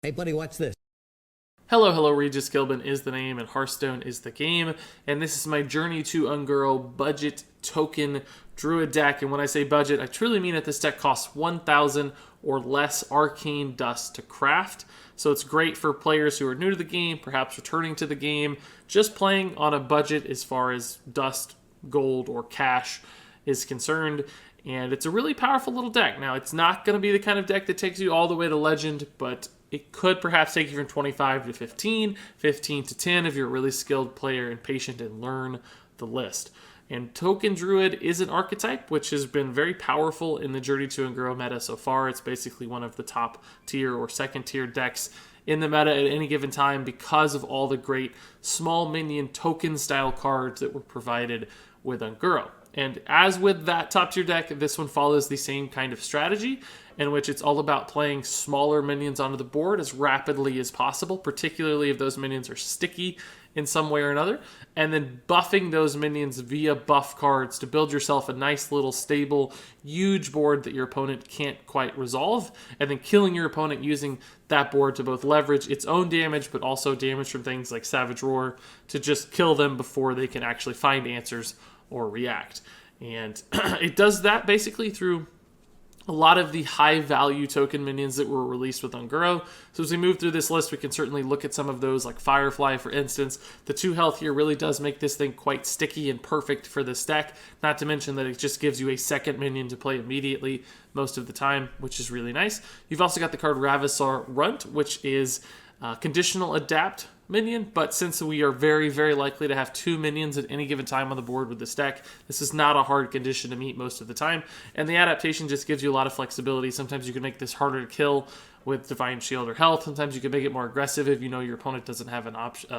Hey, buddy, watch this. Hello, hello, Regis Gilbin is the name, and Hearthstone is the game, and this is my Journey to Unguro budget token Druid deck, and when I say budget, I truly mean that this deck costs 1,000 or less arcane dust to craft, so it's great for players who are new to the game, perhaps returning to the game, just playing on a budget as far as dust, gold, or cash is concerned. And it's a really powerful little deck. Now, it's not going to be the kind of deck that takes you all the way to Legend, but it could perhaps take you from 25 to 15, 15 to 10 if you're a really skilled player and patient and learn the list. And Token Druid is an archetype which has been very powerful in the Journey to Unguro meta so far. It's basically one of the top tier or second tier decks in the meta at any given time because of all the great small minion token style cards that were provided with Unguro. And as with that top tier deck, this one follows the same kind of strategy in which it's all about playing smaller minions onto the board as rapidly as possible, particularly if those minions are sticky in some way or another, and then buffing those minions via buff cards to build yourself a nice little stable, huge board that your opponent can't quite resolve, and then killing your opponent using that board to both leverage its own damage, but also damage from things like Savage Roar to just kill them before they can actually find answers or react. And it does that basically through a lot of the high value token minions that were released with Unguro. So as we move through this list, we can certainly look at some of those, like Firefly, for instance. The 2 health here really does make this thing quite sticky and perfect for this deck. Not to mention that it just gives you a second minion to play immediately most of the time, which is really nice. You've also got the card Ravissar Runt, which is conditional adapt minion, but since we are very, very likely to have 2 minions at any given time on the board with this deck, this is not a hard condition to meet most of the time, and the adaptation just gives you a lot of flexibility. Sometimes you can make this harder to kill with Divine Shield or Health. Sometimes you can make it more aggressive if you know your opponent doesn't have an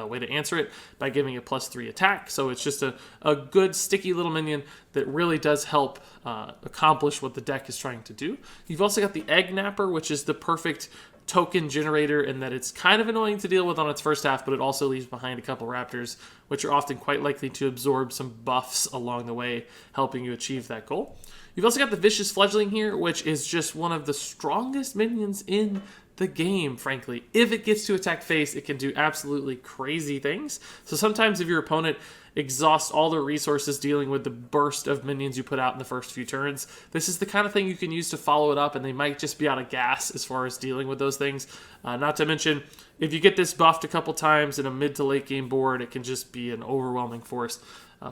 way to answer it by giving it +3 attack. So it's just a good, sticky little minion that really does help accomplish what the deck is trying to do. You've also got the Egg Napper, which is the perfect token generator in that it's kind of annoying to deal with on its first half, but it also leaves behind a couple raptors, which are often quite likely to absorb some buffs along the way, helping you achieve that goal. You've also got the Vicious Fledgling here, which is just one of the strongest minions in the game, frankly. If it gets to attack face, it can do absolutely crazy things. So sometimes if your opponent exhausts all their resources dealing with the burst of minions you put out in the first few turns, this is the kind of thing you can use to follow it up, and they might just be out of gas as far as dealing with those things. Not to mention, if you get this buffed a couple times in a mid to late game board, it can just be an overwhelming force.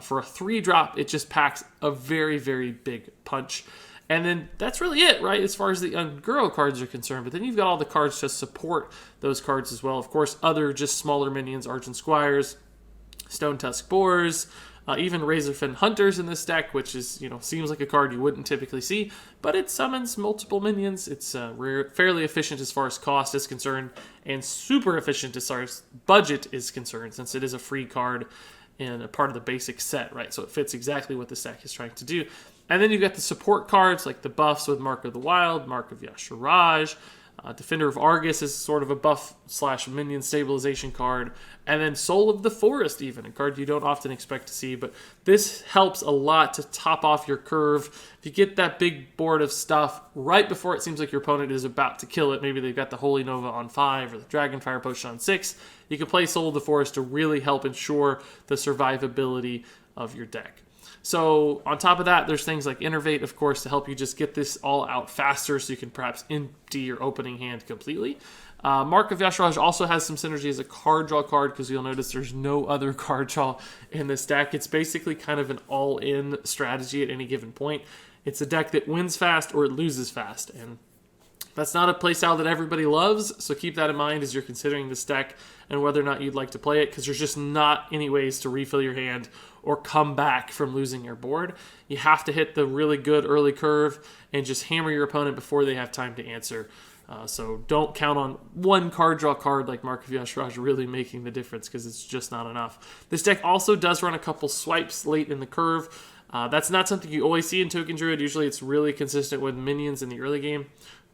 For a 3-drop, it just packs a very, very big punch. And then that's really it, right, as far as the Unguro cards are concerned. But then you've got all the cards to support those cards as well. Of course, other just smaller minions, Argent Squires, Stone Tusk Boars, even Razorfin Hunters in this deck, which is, seems like a card you wouldn't typically see, but it summons multiple minions. It's fairly efficient as far as cost is concerned, and super efficient as far as budget is concerned, since it is a free card and a part of the basic set, right? So it fits exactly what this deck is trying to do. And then you've got the support cards, like the buffs with Mark of the Wild, Mark of Yashiraj, Defender of Argus is sort of a buff/minion stabilization card. And then Soul of the Forest, even, a card you don't often expect to see. But this helps a lot to top off your curve. If you get that big board of stuff right before it seems like your opponent is about to kill it, maybe they've got the Holy Nova on 5 or the Dragonfire Potion on 6, you can play Soul of the Forest to really help ensure the survivability of your deck. So on top of that, there's things like Innervate, of course, to help you just get this all out faster so you can perhaps empty your opening hand completely. Mark of Yashraj also has some synergy as a card draw card, because you'll notice there's no other card draw in this deck. It's basically kind of an all-in strategy at any given point. It's a deck that wins fast or it loses fast, and that's not a playstyle that everybody loves, so keep that in mind as you're considering this deck and whether or not you'd like to play it, because there's just not any ways to refill your hand or come back from losing your board. You have to hit the really good early curve and just hammer your opponent before they have time to answer. So don't count on one card draw card like Mark of Yashraj really making the difference, because it's just not enough. This deck also does run a couple swipes late in the curve. That's not something you always see in Token Druid. Usually it's really consistent with minions in the early game.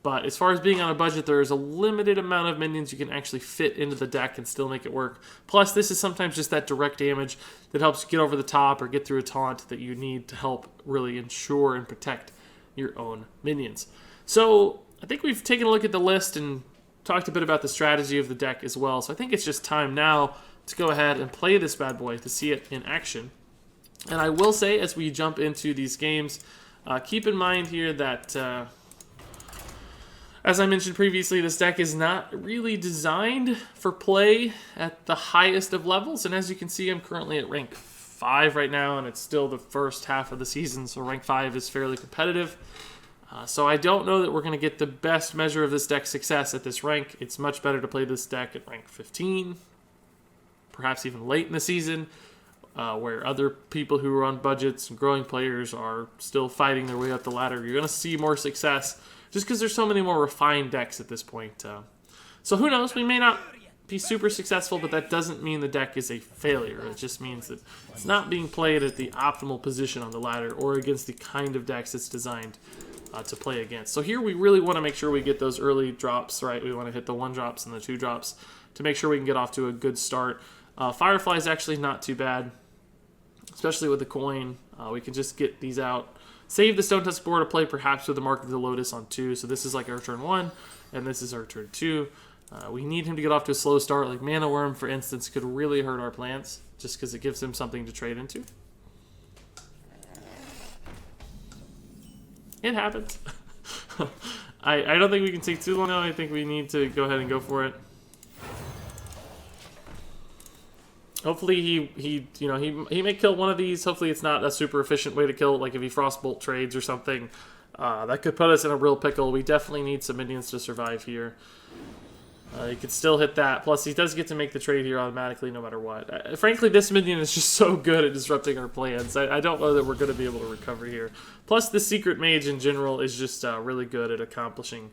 But as far as being on a budget, there is a limited amount of minions you can actually fit into the deck and still make it work. Plus, this is sometimes just that direct damage that helps you get over the top or get through a taunt that you need to help really ensure and protect your own minions. So I think we've taken a look at the list and talked a bit about the strategy of the deck as well, so I think it's just time now to go ahead and play this bad boy to see it in action. And I will say, as we jump into these games, keep in mind here that, as I mentioned previously, this deck is not really designed for play at the highest of levels. And as you can see, I'm currently at rank 5 right now, and it's still the first half of the season, so rank 5 is fairly competitive. So I don't know that we're going to get the best measure of this deck's success at this rank. It's much better to play this deck at rank 15, perhaps even late in the season, where other people who are on budgets and growing players are still fighting their way up the ladder. You're going to see more success just because there's so many more refined decks at this point. So who knows? We may not be super successful, but that doesn't mean the deck is a failure. It just means that it's not being played at the optimal position on the ladder or against the kind of decks it's designed to play against. So here we really want to make sure we get those early drops, right? We want to hit the 1 drops and the 2 drops to make sure we can get off to a good start. Firefly is actually not too bad, especially with the coin. We can just get these out. Save the Stone Tusk board to play perhaps with the Mark of the Lotus on 2. So this is like our turn 1, and this is our turn 2. We need him to get off to a slow start. Like Mana Worm, for instance, could really hurt our plans just because it gives him something to trade into. It happens. I don't think we can take too long now. I think we need to go ahead and go for it. Hopefully he may kill one of these. Hopefully it's not a super efficient way to kill it, like if he Frostbolt trades or something. That could put us in a real pickle. We definitely need some minions to survive here. He could still hit that. Plus, he does get to make the trade here automatically no matter what. Frankly, this minion is just so good at disrupting our plans. I don't know that we're going to be able to recover here. Plus, the Secret Mage in general is just really good at accomplishing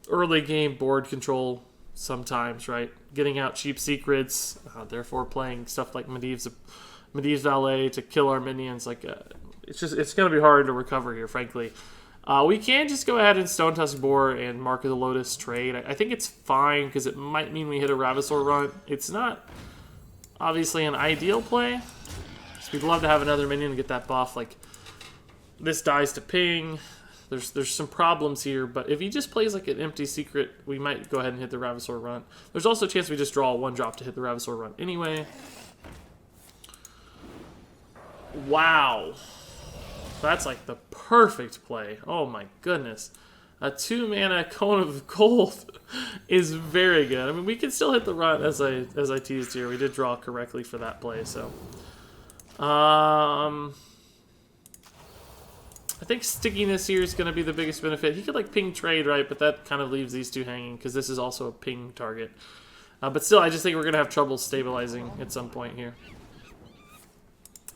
early game board control sometimes, right? Getting out cheap secrets, therefore playing stuff like Medivh's Valet to kill our minions. It's going to be hard to recover here, frankly. We can just go ahead and Stone Tusk Boar and Mark of the Lotus trade. I think it's fine because it might mean we hit a Ravasaur run. It's not obviously an ideal play. So we'd love to have another minion to get that buff. Like this dies to ping. There's some problems here, but if he just plays like an empty secret, we might go ahead and hit the Ravasaur run. There's also a chance we just draw a 1-drop to hit the Ravasaur run anyway. Wow. That's like the perfect play. Oh my goodness. A 2-mana Cone of Gold is very good. I mean, we can still hit the run as I teased here. We did draw correctly for that play, so. I think stickiness here is going to be the biggest benefit. He could like ping trade, right? But that kind of leaves these two hanging because this is also a ping target. But still, I just think we're going to have trouble stabilizing at some point here.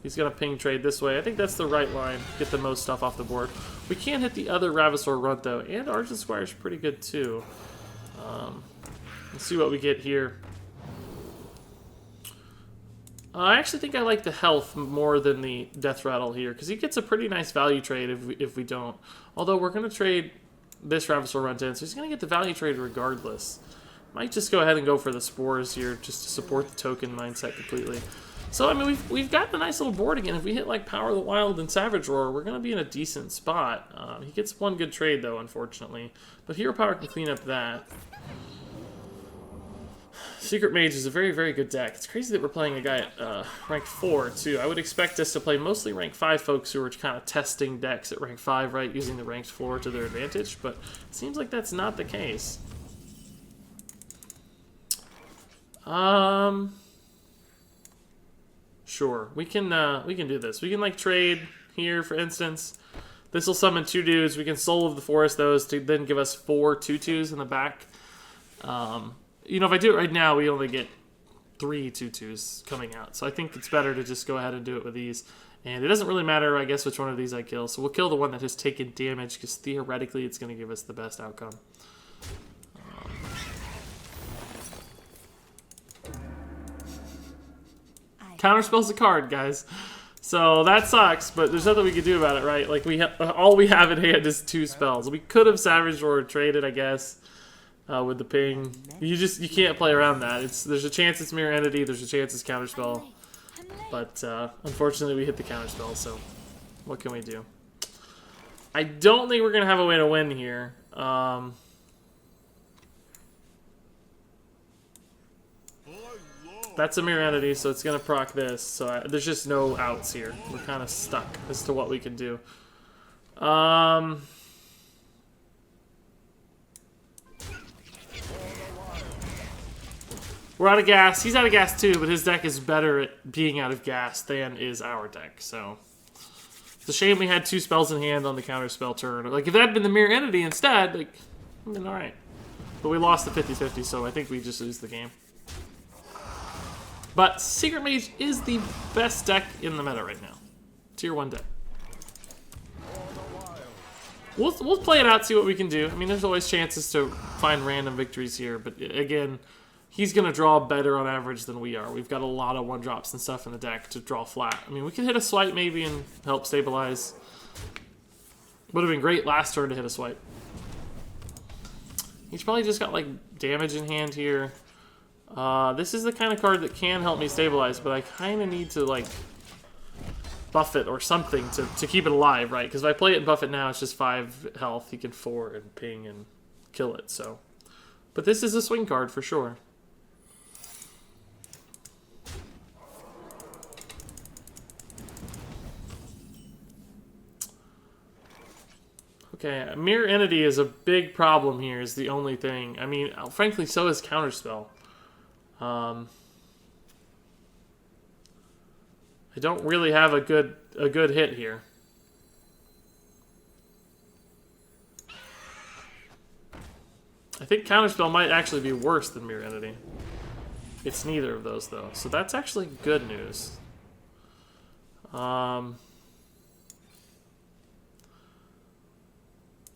He's going to ping trade this way. I think that's the right line. Get the most stuff off the board. We can't hit the other Ravasaur runt, though. And Argent Squire's pretty good, too. Let's see what we get here. I actually think I like the health more than the Death Rattle here. Because he gets a pretty nice value trade if we don't. Although we're going to trade this Ravasaur runt in. So he's going to get the value trade regardless. Might just go ahead and go for the Spores here. Just to support the token mindset completely. So, I mean, we've got a nice little board again. If we hit, like, Power of the Wild and Savage Roar, we're going to be in a decent spot. He gets one good trade, though, unfortunately. But Hero Power can clean up that. Secret Mage is a very, very good deck. It's crazy that we're playing a guy at rank 4, too. I would expect us to play mostly rank 5 folks who are kind of testing decks at rank 5, right? Using the ranked floor to their advantage. But it seems like that's not the case. Sure, we can do this. We can like trade here, for instance. This will summon 2 dudes. We can Soul of the Forest those to then give us 4 2/2s in the back. You know, if I do it right now, we only get 3 2/2s coming out. So I think it's better to just go ahead and do it with these. And it doesn't really matter, I guess, which one of these I kill. So we'll kill the one that has taken damage because theoretically it's going to give us the best outcome. Counterspell's a card, guys. So that sucks, but there's nothing we can do about it, right? Like all we have in hand is 2 spells. We could have Savage Roar traded, I guess, with the ping. You can't play around that. There's a chance it's Mirror Entity. There's a chance it's Counterspell, but unfortunately we hit the Counterspell. So what can we do? I don't think we're gonna have a way to win here. That's a mirror entity, so it's going to proc this. So there's just no outs here. We're kind of stuck as to what we can do. We're out of gas. He's out of gas too, but his deck is better at being out of gas than is our deck. So it's a shame we had 2 spells in hand on the counter spell turn. Like if that had been the mirror entity instead, like, I mean, all right. But we lost the 50-50, so I think we just lose the game. But Secret Mage is the best deck in the meta right now. Tier 1 deck. We'll play it out, see what we can do. I mean, there's always chances to find random victories here, but again, he's going to draw better on average than we are. We've got a lot of 1-drops and stuff in the deck to draw flat. I mean, we could hit a swipe maybe and help stabilize. Would have been great last turn to hit a swipe. He's probably just got, like, damage in hand here. This is the kind of card that can help me stabilize, but I kind of need to, like, buff it or something to keep it alive, right? Because if I play it and buff it now, it's just 5 health. He can 4 and ping and kill it, so. But this is a swing card for sure. Okay, Mirror Entity is a big problem here, is the only thing. I mean, frankly, so is Counterspell. I don't really have a good hit here. I think Counterspell might actually be worse than Mirror Entity. It's neither of those, though. So that's actually good news.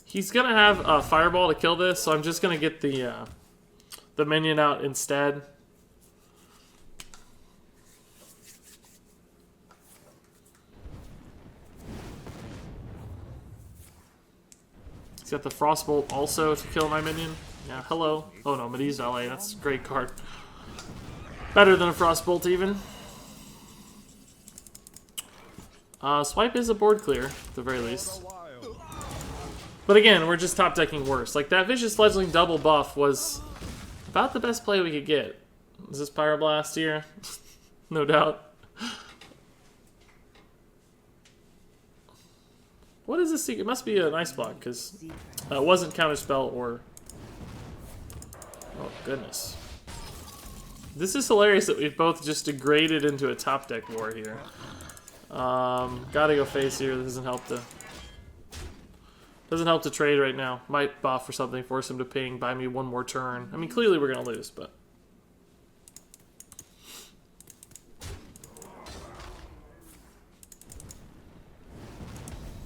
He's going to have a Fireball to kill this, so I'm just going to get the minion out instead. He's got the Frostbolt also to kill my minion. Yeah, hello. Oh no, Medivh Valet, that's a great card. Better than a Frostbolt even. Swipe is a board clear, at the very least. But again, we're just top decking worse. Like, that Vicious Fledgling double buff was about the best play we could get. Is this Pyroblast here? No doubt. What is this secret? It must be an ice block, because it wasn't Counterspell or... Oh, goodness. This is hilarious that we've both just degraded into a top deck war here. Gotta go face here. This doesn't help to... Doesn't help to trade right now. Might buff or something, force him to ping, buy me 1 more turn. I mean, clearly we're going to lose, but...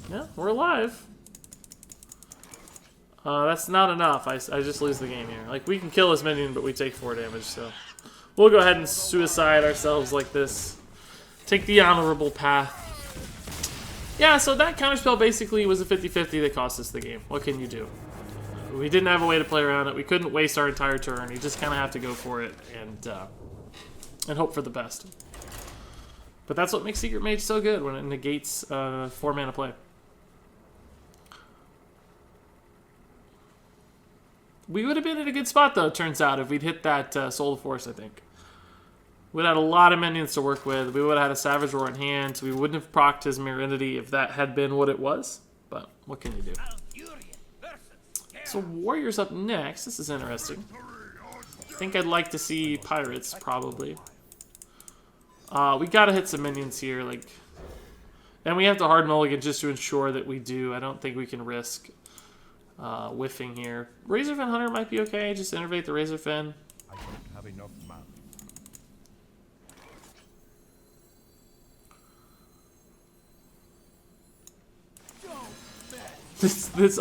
Yeah, we're alive. That's not enough. I just lose the game here. Like, we can kill this minion, but we take 4 damage, so... We'll go ahead and suicide ourselves like this. Take the honorable path. Yeah, so that counterspell basically was a 50-50 that cost us the game. What can you do? We didn't have a way to play around it. We couldn't waste our entire turn. You just kind of have to go for it and hope for the best. But that's what makes Secret Mage so good, when it negates 4-mana play. We would have been in a good spot, though, it turns out, if we'd hit that Soul of Force, I think. We'd had a lot of minions to work with. We would have had a Savage Roar in hand, so we wouldn't have procced his Mirror Entity if that had been what it was. But what can you do? So Warrior's up next. This is interesting. I think I'd like to see Pirates, probably. We gotta hit some minions here, like... And we have to hard mulligan just to ensure that we do. I don't think we can risk whiffing here. Razorfin Hunter might be okay. Just innervate the Razorfin. I don't have enough mana.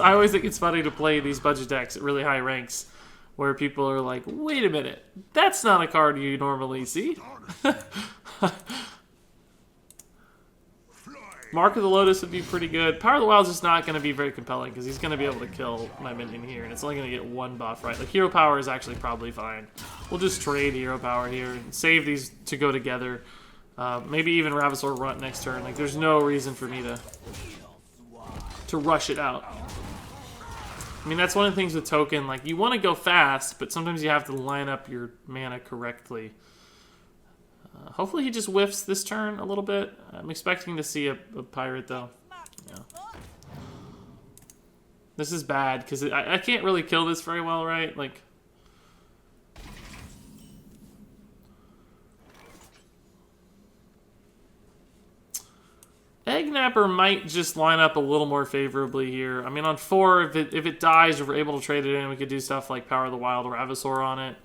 I always think it's funny to play these budget decks at really high ranks where people are like, wait a minute, that's not a card you normally see. Mark of the Lotus would be pretty good. Power of the Wild is just not going to be very compelling because he's going to be able to kill my minion here, and it's only going to get 1 buff, right? Like, Hero Power is actually probably fine. We'll just trade Hero Power here and save these to go together. Maybe even Ravasaur Runt next turn. Like, there's no reason for me to rush it out. I mean, that's one of the things with Token. Like, you want to go fast, but sometimes you have to line up your mana correctly. Hopefully he just whiffs this turn a little bit. I'm expecting to see a pirate, though. Yeah. This is bad, because I can't really kill this very well, right? Like... Eggnapper might just line up a little more favorably here. I mean, on 4, if it dies, if we're able to trade it in, we could do stuff like Power of the Wild or Ravasaur on it.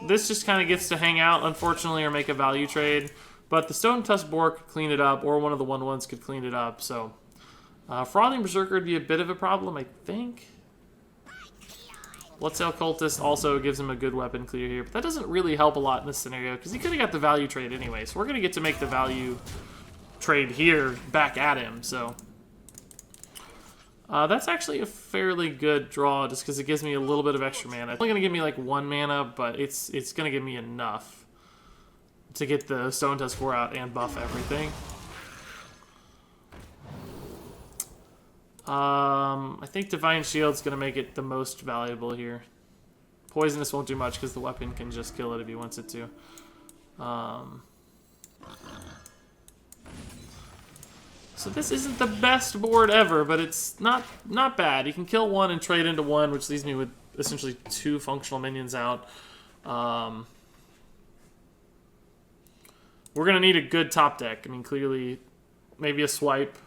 This just kind of gets to hang out, unfortunately, or make a value trade. But the Stone Tusk Boar could clean it up, or one of the 1/1s could clean it up. So, Frothing Berserker would be a bit of a problem, I think. Bloodsail Cultist also gives him a good weapon clear here, but that doesn't really help a lot in this scenario, because he could have got the value trade anyway, so we're going to get to make the value trade here back at him, so... that's actually a fairly good draw, just because it gives me a little bit of extra mana. It's only going to give me like 1 mana, but it's going to give me enough to get the Stone Tusk Boar out and buff everything. I think Divine Shield's going to make it the most valuable here. Poisonous won't do much because the weapon can just kill it if he wants it to. So this isn't the best board ever, but it's not bad. You can kill 1 and trade into 1, which leaves me with essentially 2 functional minions out. We're going to need a good top deck. I mean, clearly, maybe a swipe.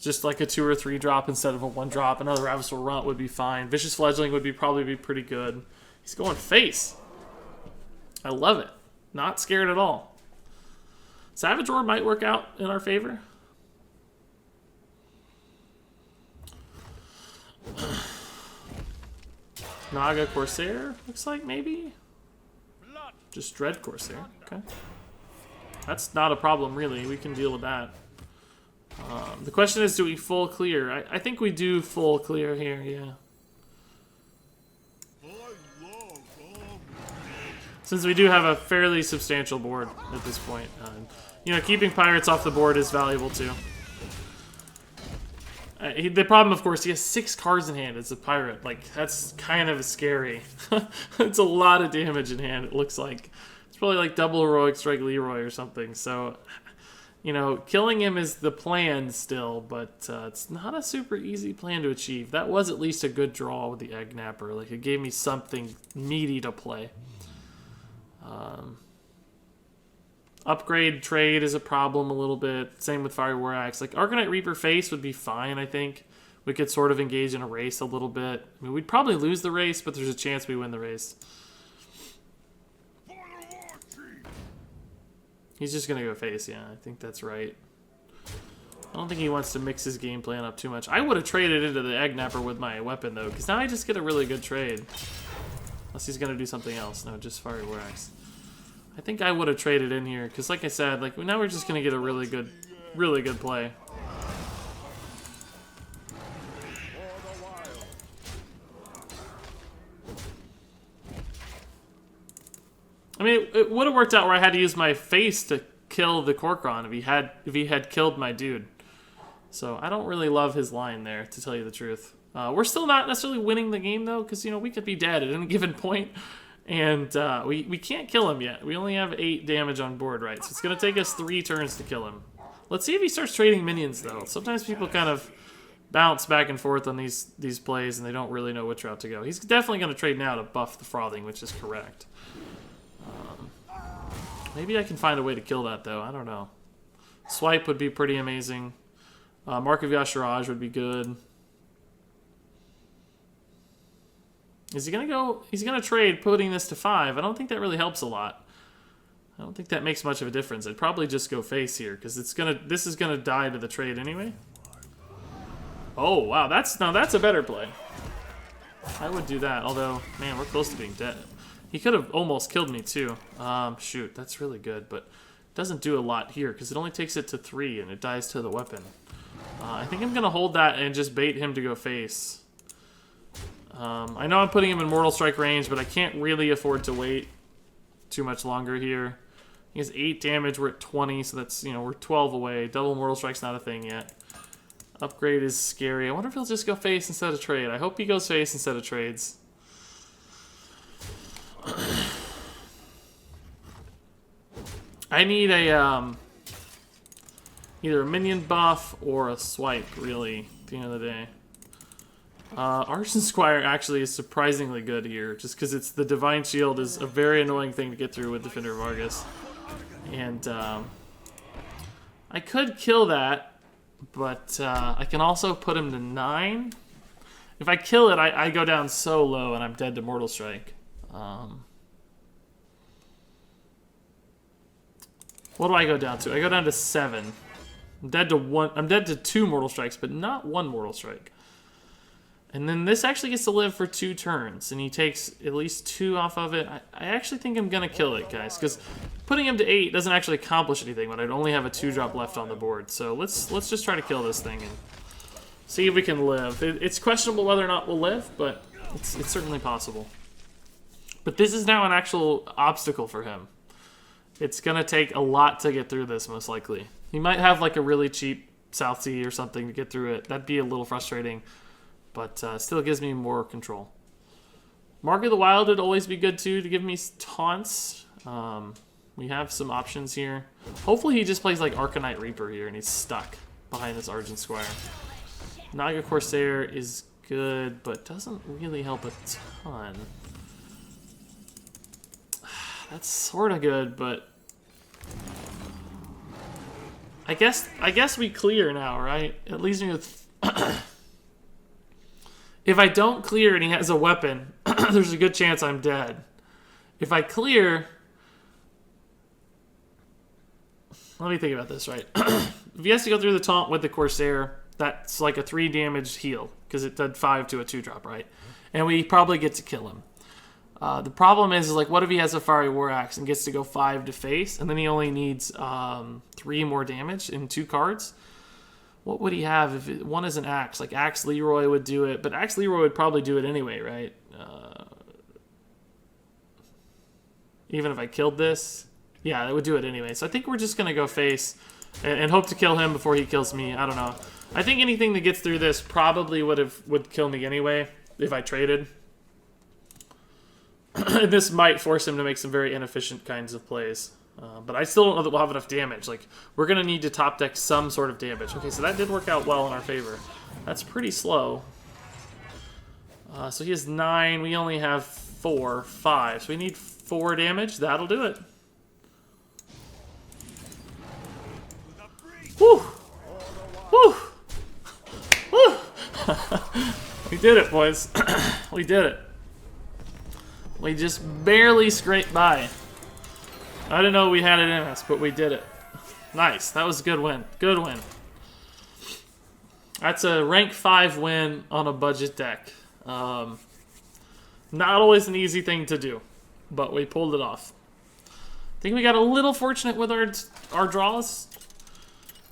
Just like a 2 or 3 drop instead of a 1 drop. Another Ravasaur Runt would be fine. Vicious Fledgling would probably be pretty good. He's going face. I love it. Not scared at all. Savage Roar might work out in our favor. Naga Corsair, looks like, maybe? Just Dread Corsair, okay. That's not a problem, really. We can deal with that. The question is, do we full clear? I think we do full clear here, yeah. Since we do have a fairly substantial board at this point. You know, keeping pirates off the board is valuable, too. The problem, of course, he has 6 cards in hand as a pirate. Like, that's kind of scary. It's a lot of damage in hand, it looks like. It's probably like double Heroic Strike Leroy or something, so... You know, killing him is the plan still, but it's not a super easy plan to achieve. That was at least a good draw with the Eggnapper. Like, it gave me something meaty to play. Upgrade trade is a problem a little bit. Same with Fire War Axe. Like, Arcanite Reaper face would be fine, I think. We could sort of engage in a race a little bit. I mean, we'd probably lose the race, but there's a chance we win the race. He's just going to go face, yeah. I think that's right. I don't think he wants to mix his game plan up too much. I would have traded into the Eggnapper with my weapon, though, because now I just get a really good trade. Unless he's going to do something else. No, just Fire War Axe. I think I would have traded in here, because like I said, like now we're just going to get a really good play. I mean, it would have worked out where I had to use my face to kill the Korkron if he had killed my dude. So I don't really love his line there, to tell you the truth. We're still not necessarily winning the game, though, because, you know, we could be dead at any given point, and we can't kill him yet. We only have 8 damage on board, right? So it's going to take us 3 turns to kill him. Let's see if he starts trading minions, though. Sometimes people kind of bounce back and forth on these plays, and they don't really know which route to go. He's definitely going to trade now to buff the Frothing, which is correct. Maybe I can find a way to kill that, though. I don't know. Swipe would be pretty amazing. Mark of Yashiraj would be good. Is he going to go... He's going to trade putting this to 5. I don't think that really helps a lot. I don't think that makes much of a difference. I'd probably just go face here, because this is going to die to the trade anyway. Oh, wow. Now that's a better play. I would do that, although, man, we're close to being dead. He could have almost killed me, too. Shoot, that's really good, but it doesn't do a lot here, because it only takes it to 3, and it dies to the weapon. I think I'm going to hold that and just bait him to go face. I know I'm putting him in Mortal Strike range, but I can't really afford to wait too much longer here. He has 8 damage, we're at 20, so that's, you know, we're 12 away. Double Mortal Strike's not a thing yet. Upgrade is scary. I wonder if he'll just go face instead of trade. I hope he goes face instead of trades. I need a either a minion buff or a swipe, really, at the end of the day. Arson Squire actually is surprisingly good here, just because it's the Divine Shield is a very annoying thing to get through with Defender of Argus. And I could kill that, but I can also put him to 9. If I kill it, I go down so low and I'm dead to Mortal Strike. What do I go down to? I go down to 7. I'm dead to 1. I'm dead to 2 Mortal Strikes, but not 1 Mortal Strike. And then this actually gets to live for 2 turns, and he takes at least 2 off of it. I actually think I'm gonna kill it, guys, because putting him to 8 doesn't actually accomplish anything when I'd only have a 2-drop left on the board. So let's just try to kill this thing and see if we can live. It's questionable whether or not we'll live, but it's certainly possible. But this is now an actual obstacle for him. It's gonna take a lot to get through this, most likely. He might have like a really cheap South Sea or something to get through it. That'd be a little frustrating, but still gives me more control. Mark of the Wild would always be good too to give me taunts. We have some options here. Hopefully he just plays like Arcanite Reaper here and he's stuck behind this Argent Squire. Naga Corsair is good, but doesn't really help a ton. That's sort of good, but I guess we clear now, right? It leaves me with if I don't clear and he has a weapon, there's a good chance I'm dead. If I clear, let me think about this, right? If he has to go through the taunt with the Corsair, that's like a 3 damage heal, because it did 5 to a 2-drop, right? And we probably get to kill him. The problem is like, what if he has a Fiery War Axe and gets to go 5 to face, and then he only needs 3 more damage in 2 cards? What would he have if one is an Axe? Like Axe Leroy would do it, but Axe Leroy would probably do it anyway, right? Even if I killed this, yeah, it would do it anyway. So I think we're just gonna go face and hope to kill him before he kills me. I don't know. I think anything that gets through this probably would kill me anyway if I traded. This might force him to make some very inefficient kinds of plays. But I still don't know that we'll have enough damage. Like, we're going to need to top deck some sort of damage. Okay, so that did work out well in our favor. That's pretty slow. So he has 9. We only have 4, 5. So we need 4 damage. That'll do it. Woo! Woo! Woo! We did it, boys. We did it. We just barely scraped by. I didn't know we had it in us, but we did it. Nice. That was a good win. Good win. That's a rank 5 win on a budget deck. Not always an easy thing to do, but we pulled it off. I think we got a little fortunate with our draws.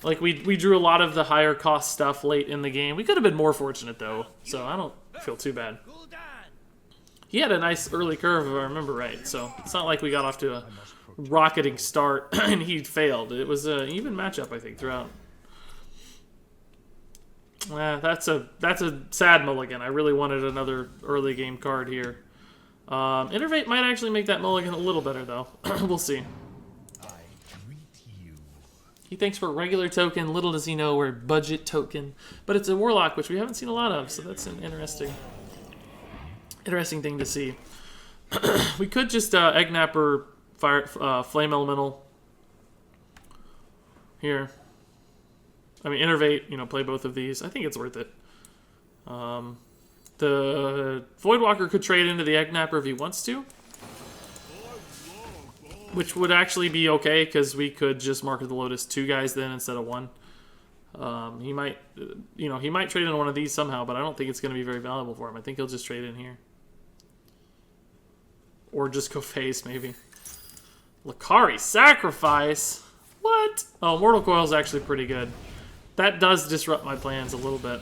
Like, we drew a lot of the higher cost stuff late in the game. We could have been more fortunate, though, so I don't feel too bad. He had a nice early curve, if I remember right, so it's not like we got off to a rocketing start and he failed. It was an even matchup, I think, throughout. That's a sad mulligan. I really wanted another early game card here. Innervate might actually make that mulligan a little better, though. We'll see. He thanks for a regular token. Little does he know we're a budget token. But it's a Warlock, which we haven't seen a lot of, so that's an interesting thing to see. We could just Eggnapper Flame Elemental here. I mean, Innervate, play both of these. I think it's worth it. The Voidwalker could trade into the Eggnapper if he wants to, which would actually be okay, because we could just Mark of the Lotus 2 guys then instead of 1. He might trade in one of these somehow, but I don't think it's going to be very valuable for him. I think he'll just trade in here. Or just go face, maybe. Lakari Sacrifice? What? Oh, Mortal Coil is actually pretty good. That does disrupt my plans a little bit.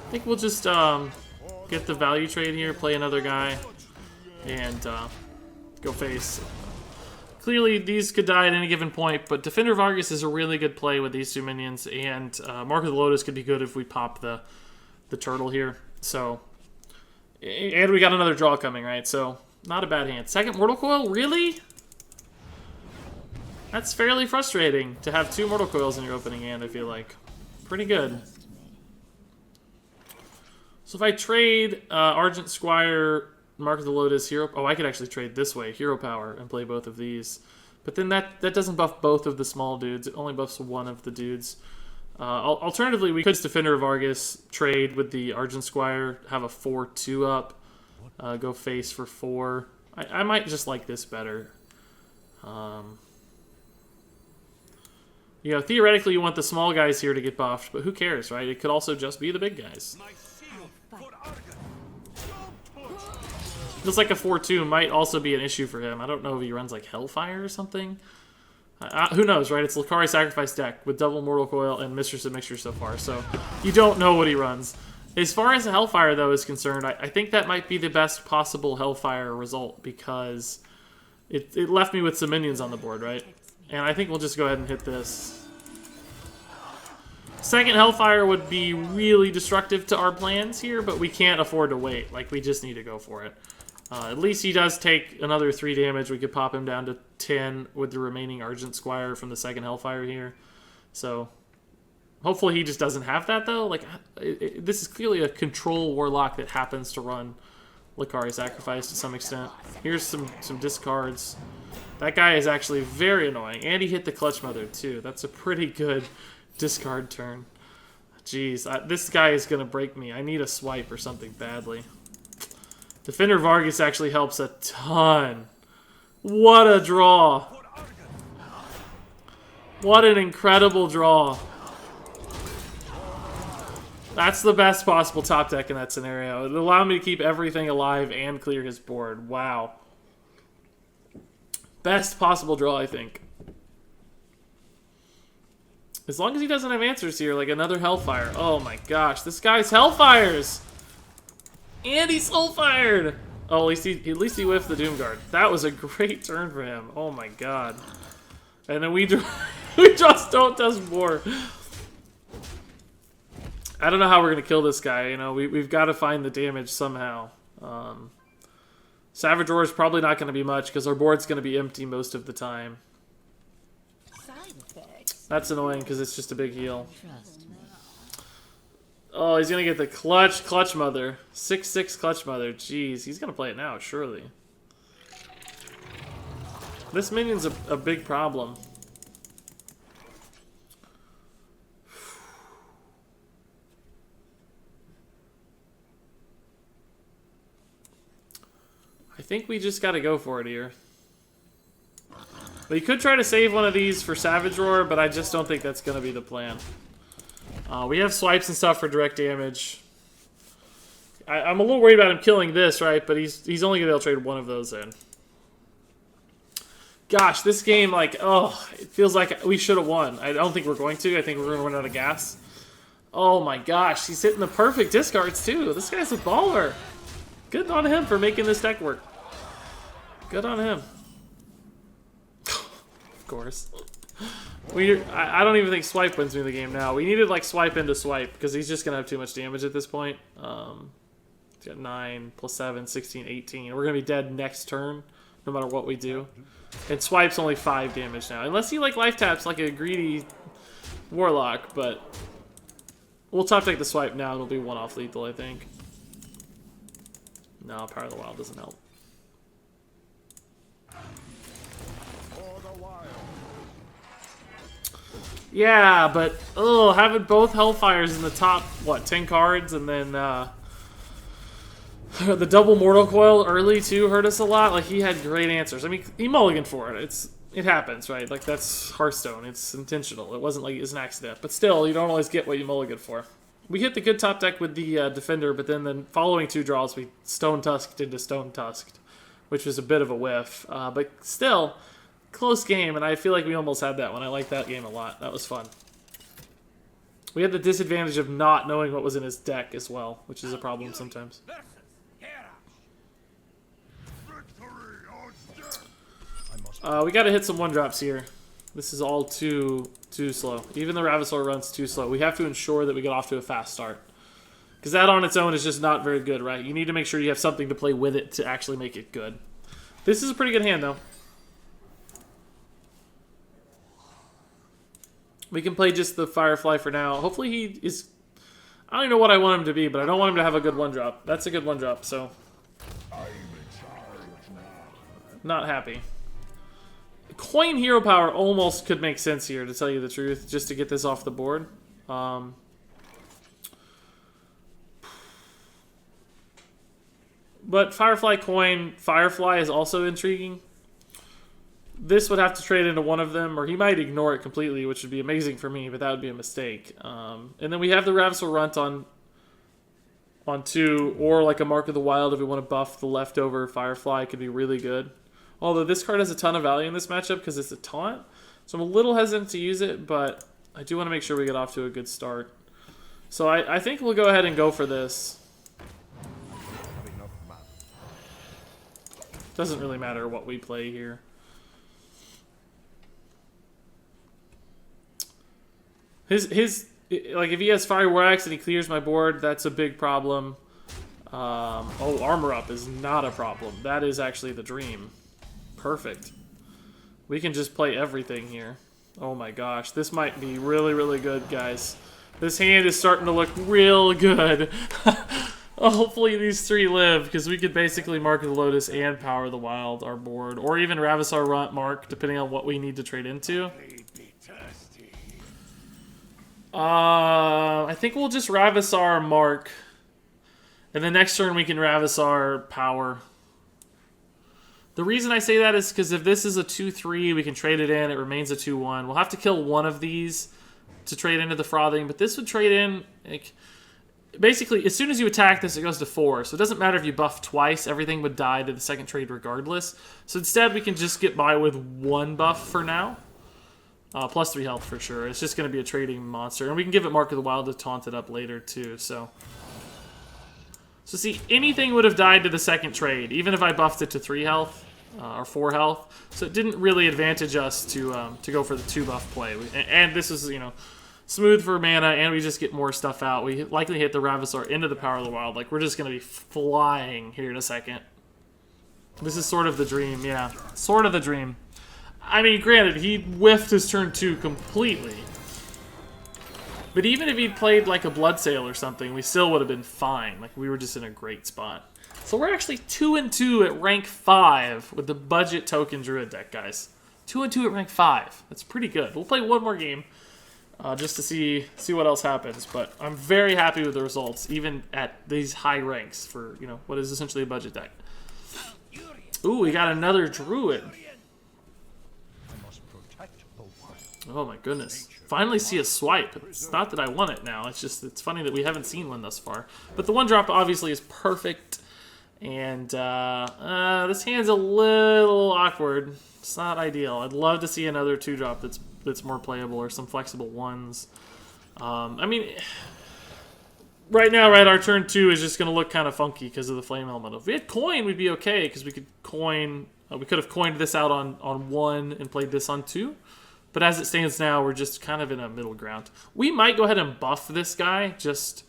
I think we'll just get the value trade here, play another guy, and go face. Clearly, these could die at any given point, but Defender of Argus is a really good play with these 2 minions, and Mark of the Lotus could be good if we pop the turtle here. So And we got another draw coming, right? So, not a bad hand. Second Mortal Coil? Really? That's fairly frustrating to have 2 Mortal Coils in your opening hand, I feel like. Pretty good. So if I trade Argent Squire, Mark of the Lotus, Hero... Oh, I could actually trade this way, Hero Power, and play both of these. But then that doesn't buff both of the small dudes. It only buffs one of the dudes. Alternatively, we could Defender of Argus, trade with the Argent Squire, have a 4-2 up, go face for 4. I might just like this better. You know, theoretically, you want the small guys here to get buffed, but who cares, right? It could also just be the big guys. Feels like a 4-2 might also be an issue for him. I don't know if he runs like Hellfire or something. Who knows, right? It's Lucari Sacrifice deck with double Mortal Coil and Mistress of Mixture so far, so you don't know what he runs. As far as Hellfire, though, is concerned, I think that might be the best possible Hellfire result because it left me with some minions on the board, right? And I think we'll just go ahead and hit this. Second Hellfire would be really destructive to our plans here, but we can't afford to wait. Like, we just need to go for it. At least he does take another 3 damage. We could pop him down to 10 with the remaining Argent Squire from the second Hellfire here. So, hopefully he just doesn't have that, though. Like, this is clearly a control Warlock that happens to run Lucari Sacrifice to some extent. Here's some discards. That guy is actually very annoying. And he hit the Clutch Mother, too. That's a pretty good discard turn. Jeez, this guy is going to break me. I need a swipe or something badly. Defender of Argus actually helps a ton. What a draw. What an incredible draw. That's the best possible top deck in that scenario. It allowed me to keep everything alive and clear his board. Wow. Best possible draw, I think. As long as he doesn't have answers here, like another Hellfire. Oh my gosh, this guy's Hellfires! And he Soulfired! Oh, at least he whiffed the Doomguard. That was a great turn for him. Oh my god. And then we draw Stone Tusk Boar. I don't know how we're going to kill this guy. You know, we've got to find the damage somehow. Savage Roar is probably not going to be much because our board's going to be empty most of the time. That's annoying because it's just a big heal. Oh, he's going to get the Clutch Mother. 6/6 Clutch Mother. Jeez, he's going to play it now, surely. This minion's a big problem. I think we just got to go for it here. We could try to save one of these for Savage Roar, but I just don't think that's going to be the plan. We have swipes and stuff for direct damage. I'm a little worried about him killing this, right? But he's only going to be able to trade one of those in. Gosh, this game, like, oh, it feels like we should have won. I don't think we're going to. I think we're going to run out of gas. Oh my gosh, he's hitting the perfect discards, too. This guy's a baller. Good on him for making this deck work. Good on him. Of course. I don't even think Swipe wins me the game now. We needed, like, Swipe into Swipe, because he's just going to have too much damage at this point. He's got 9, plus 7, 16, 18. We're going to be dead next turn, no matter what we do. And Swipe's only 5 damage now. Unless he, like, life taps like a greedy Warlock, but we'll top take the Swipe now. It'll be 1 off lethal, I think. No, Power of the Wild doesn't help. Yeah, but having both Hellfires in the top, what, 10 cards, and then the double Mortal Coil early too hurt us a lot. Like, he had great answers. I mean, he mulliganed for it. It happens, right? Like, that's Hearthstone. It's intentional. It wasn't like it was an accident. But still, you don't always get what you mulligan for. We hit the good top deck with the Defender, but then the following 2 draws, we Stone Tusked into Stone Tusked, which was a bit of a whiff. But still, close game, and I feel like we almost had that one. I liked that game a lot. That was fun. We had the disadvantage of not knowing what was in his deck as well, which is a problem sometimes. We got to hit some 1-drops here. This is all too slow. Even the Ravasaur run's too slow. We have to ensure that we get off to a fast start. Because that on its own is just not very good, right? You need to make sure you have something to play with it to actually make it good. This is a pretty good hand, though. We can play just the Firefly for now. Hopefully he is... I don't even know what I want him to be, but I don't want him to have a good one-drop. That's a good one-drop, so... Not happy. Coin hero power almost could make sense here, to tell you the truth, just to get this off the board. But Firefly coin, Firefly is also intriguing. This would have to trade into one of them, or he might ignore it completely, which would be amazing for me, but that would be a mistake. And then we have the Ravissor Runt on 2, or like a Mark of the Wild if we want to buff the leftover Firefly, could be really good. Although this card has a ton of value in this matchup because it's a taunt, so I'm a little hesitant to use it, but I do want to make sure we get off to a good start. So I think we'll go ahead and go for this. Doesn't really matter what we play here. Like if he has Fireworks and he clears my board, that's a big problem. Oh, Armor Up is not a problem. That is actually the dream. Perfect. We can just play everything here. Oh my gosh, this might be really, really good, guys. This hand is starting to look real good. Hopefully these 3 live, because we could basically Mark of the Lotus and Power of the Wild our board, or even Ravissar Runt Mark, depending on what we need to trade into. I think we'll just Ravissar Mark, and the next turn we can Ravissar Power. The reason I say that is because if this is a 2-3, we can trade it in. It remains a 2-1. We'll have to kill one of these to trade into the Frothing, but this would trade in... Like, basically, as soon as you attack this, it goes to 4. So it doesn't matter if you buff twice. Everything would die to the second trade regardless. So instead, we can just get by with 1 buff for now. Plus 3 health for sure. It's just going to be a trading monster. And we can give it Mark of the Wild to taunt it up later too. So see, anything would have died to the second trade, even if I buffed it to 3 health or 4 health. So it didn't really advantage us to go for the 2 buff play. And this is, you know, smooth for mana, and we just get more stuff out. We likely hit the Ravissar into the Power of the Wild. Like, we're just going to be flying here in a second. This is sort of the dream, yeah. Sort of the dream. I mean, granted, he whiffed his turn 2 completely. But even if he'd played like a Bloodsail or something, we still would have been fine. Like, we were just in a great spot. So we're actually 2-2 at rank 5 with the budget token Druid deck, guys. 2-2 at rank 5. That's pretty good. We'll play one more game just to see what else happens. But I'm very happy with the results, even at these high ranks for, you know, what is essentially a budget deck. Ooh, we got another Druid. Oh my goodness. Finally see a swipe. It's not that I want it now. It's just, it's funny that we haven't seen one thus far. But the 1-drop obviously is perfect. And this hand's a little awkward. It's not ideal. I'd love to see another 2-drop that's more playable, or some flexible ones. I mean, right now, right, our turn 2 is just going to look kind of funky because of the Flame Elemental. If we had coin, we'd be okay, because we could coin... we could have coined this out on 1 and played this on 2. But as it stands now, we're just kind of in a middle ground. We might go ahead and buff this guy, just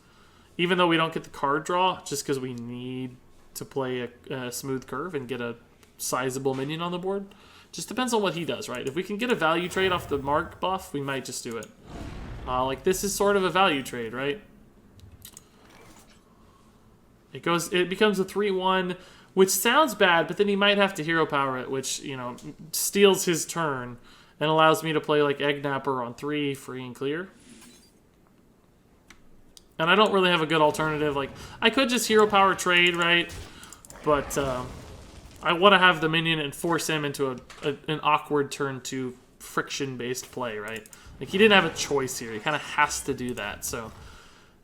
even though we don't get the card draw, just because we need to play a smooth curve and get a sizable minion on the board. Just depends on what he does, right? If we can get a value trade off the Mark buff, we might just do it. Like, this is sort of a value trade, right? It becomes a 3-1, which sounds bad, but then he might have to hero power it, which, you know, steals his turn. And allows me to play like Egg Napper on 3, free and clear. And I don't really have a good alternative. Like, I could just hero power trade, right? But I want to have the minion and force him into an awkward turn 2 friction-based play, right? Like, he didn't have a choice here. He kind of has to do that. So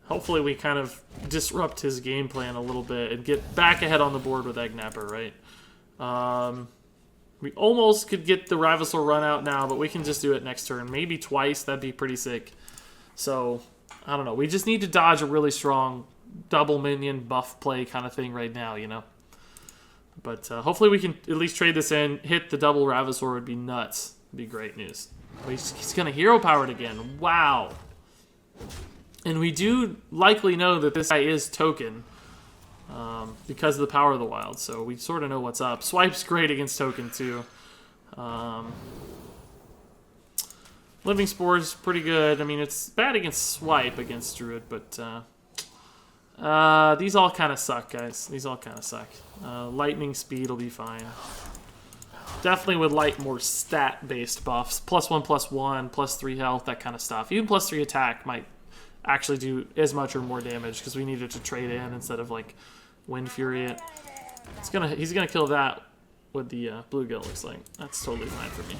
hopefully we kind of disrupt his game plan a little bit and get back ahead on the board with Egg Napper, right? We almost could get the Ravissor run out now, but we can just do it next turn. Maybe twice. That'd be pretty sick. So, I don't know. We just need to dodge a really strong double minion buff play kind of thing right now, you know? But hopefully we can at least trade this in. Hit the double Ravissor would be nuts. It'd be great news. But he's going to hero power it again. Wow. And we do likely know that this guy is token because of the power of the wild, so we sort of know what's up. Swipe's great against token too. Living Spore's pretty good. I mean, it's bad against Swipe against Druid, but these all kind of suck, guys. These all kind of suck. Lightning Speed will be fine. Definitely would like more stat-based buffs. +1/+1, +3 health, that kind of stuff. Even +3 attack might actually do as much or more damage because we needed to trade in instead of like Wind Fury it. He's gonna kill that with the bluegill, looks like. That's totally fine for me.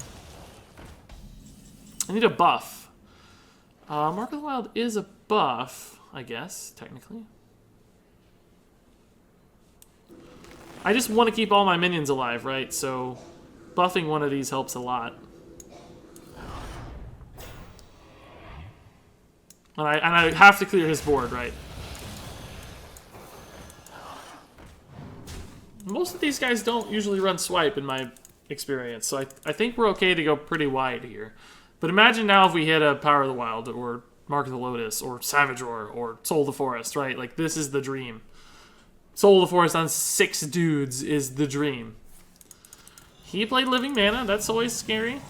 I need a buff. Mark of the Wild is a buff, I guess, technically. I just want to keep all my minions alive, right? So buffing one of these helps a lot. And I have to clear his board, right? Most of these guys don't usually run Swipe in my experience, so I think we're okay to go pretty wide here. But imagine now if we hit a Power of the Wild, or Mark of the Lotus, or Savage Roar, or Soul of the Forest, right? Like, this is the dream. Soul of the Forest on 6 dudes is the dream. He played Living Mana, that's always scary.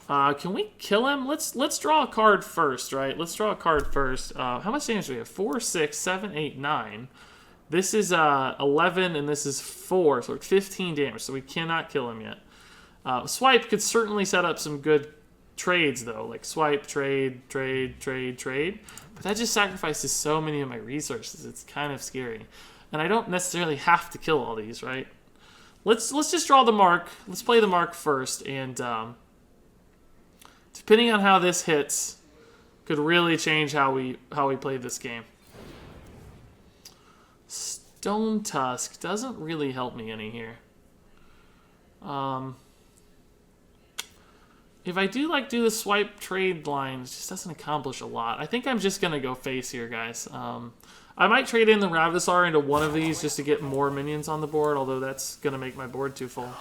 Can we kill him? Let's draw a card first, right? Let's draw a card first. How much damage do we have? 4, 6, 7, 8, 9. This is 11, and this is 4, so 15 damage, so we cannot kill him yet. Swipe could certainly set up some good trades, though. Like, swipe, trade, trade, trade, trade. But that just sacrifices so many of my resources. It's kind of scary. And I don't necessarily have to kill all these, right? Let's just draw the mark. Let's play the mark first, and depending on how this hits, could really change how we play this game. Stone Tusk doesn't really help me any here. If I do the swipe trade line, it just doesn't accomplish a lot. I think I'm just gonna go face here, guys. I might trade in the Ravisar into one of these just to get more minions on the board, although that's gonna make my board too full.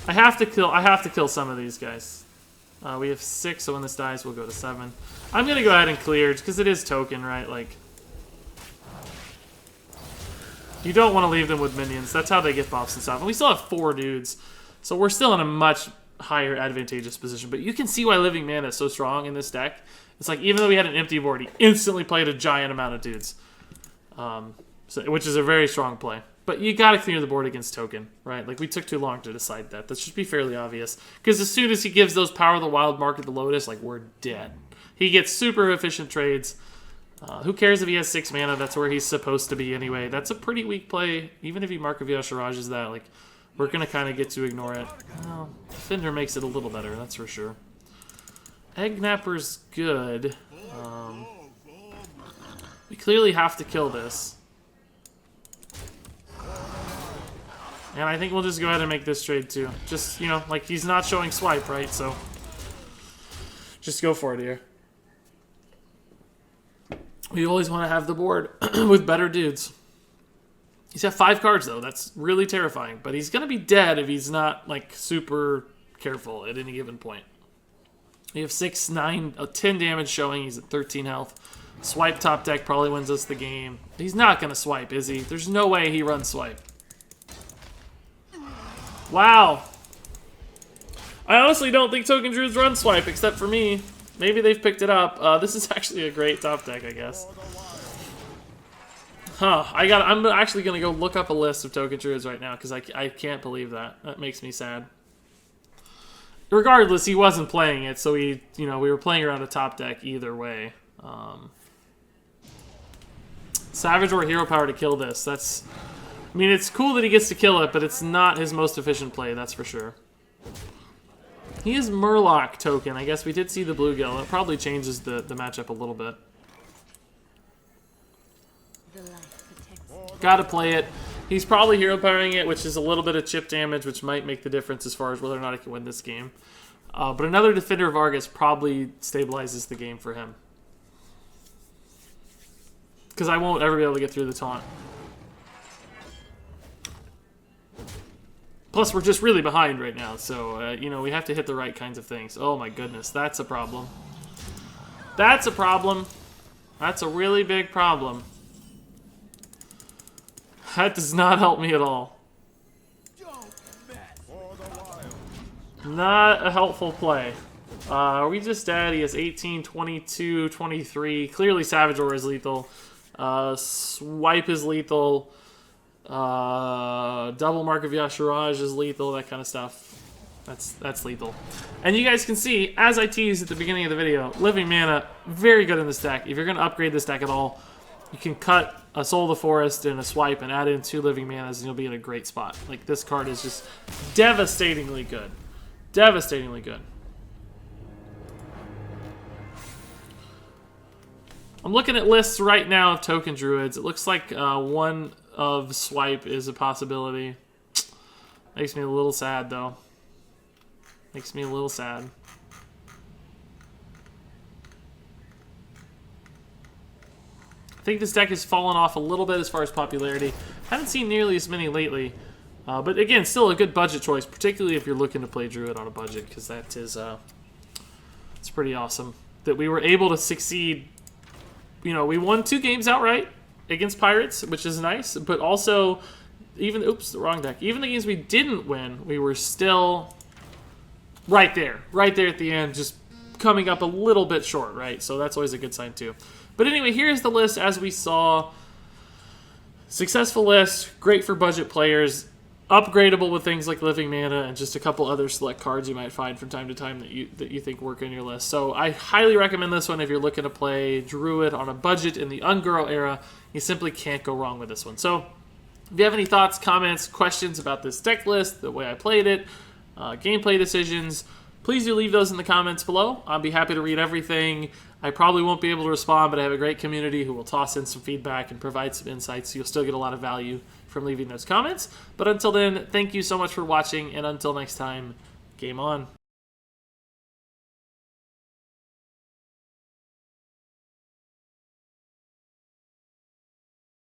I have to kill some of these guys. We have 6, so when this dies, we'll go to 7. I'm gonna go ahead and clear just because it is token, right? Like, you don't want to leave them with minions. That's how they get buffs and stuff. And we still have 4 dudes, so we're still in a much higher advantageous position. But you can see why Living Mana is so strong in this deck. It's like, even though we had an empty board, he instantly played a giant amount of dudes, which is a very strong play. But you got to clear the board against token, right? Like, we took too long to decide that. That should be fairly obvious. Because as soon as he gives those Power of the Wild, Mark of the Lotus, like, we're dead. He gets super efficient trades. Who cares if he has 6 mana? That's where he's supposed to be anyway. That's a pretty weak play. Even if he Mark of Yashirages that, like, we're going to kind of get to ignore it. Well, Defender makes it a little better, that's for sure. Egg Napper's good. We clearly have to kill this. And I think we'll just go ahead and make this trade too. Just, you know, like, he's not showing swipe, right? So just go for it here. We always want to have the board with better dudes. He's got 5 cards, though. That's really terrifying. But he's going to be dead if he's not, like, super careful at any given point. We have 6, 9, 10 damage showing. He's at 13 health. Swipe top deck probably wins us the game. He's not going to swipe, is he? There's no way he runs swipe. Wow. I honestly don't think Token Druids run swipe, except for me. Maybe they've picked it up. This is actually a great top deck, I guess. Huh. I'm actually going to go look up a list of Token Druids right now, because I can't believe that. That makes me sad. Regardless, he wasn't playing it, so we were playing around a top deck either way. Savage or Hero Power to kill this. That's... I mean, it's cool that he gets to kill it, but it's not his most efficient play, that's for sure. He is Murloc token. I guess we did see the bluegill. It probably changes the matchup a little bit. Gotta play it. He's probably hero powering it, which is a little bit of chip damage, which might make the difference as far as whether or not he can win this game. But another Defender of Argus probably stabilizes the game for him. Because I won't ever be able to get through the taunt. Plus, we're just really behind right now, so, we have to hit the right kinds of things. Oh my goodness, that's a problem. That's a problem. That's a really big problem. That does not help me at all. Not a helpful play. Are we just dead? He has 18, 22, 23. Clearly Savage Aura is lethal. Swipe is lethal. Double Mark of Yashiraj is lethal. That kind of stuff. That's lethal. And you guys can see, as I teased at the beginning of the video, Living Mana, very good in this deck. If you're going to upgrade this deck at all, you can cut a Soul of the Forest and a Swipe and add in 2 Living Manas and you'll be in a great spot. Like, this card is just devastatingly good. Devastatingly good. I'm looking at lists right now of token druids. It looks like one of Swipe is a possibility. Makes me a little sad, though. Makes me a little sad. I think this deck has fallen off a little bit as far as popularity. Haven't seen nearly as many lately. But again, still a good budget choice, particularly if you're looking to play Druid on a budget, because that is it's pretty awesome. That we were able to succeed. You know, we won 2 games outright against Pirates, which is nice, but also, even, oops, the wrong deck. Even the games we didn't win, we were still right there at the end, just coming up a little bit short, right? So that's always a good sign too. But anyway, here's the list as we saw. Successful list, great for budget players, upgradable with things like Living Mana and just a couple other select cards you might find from time to time that you think work in your list. So I highly recommend this one if you're looking to play Druid on a budget in the Ungirl era. You simply can't go wrong with this one. So if you have any thoughts, comments, questions about this deck list, the way I played it, gameplay decisions, please do leave those in the comments below. I'll be happy to read everything. I probably won't be able to respond, but I have a great community who will toss in some feedback and provide some insights, so you'll still get a lot of value from leaving those comments. But until then, thank you so much for watching, and until next time, game on.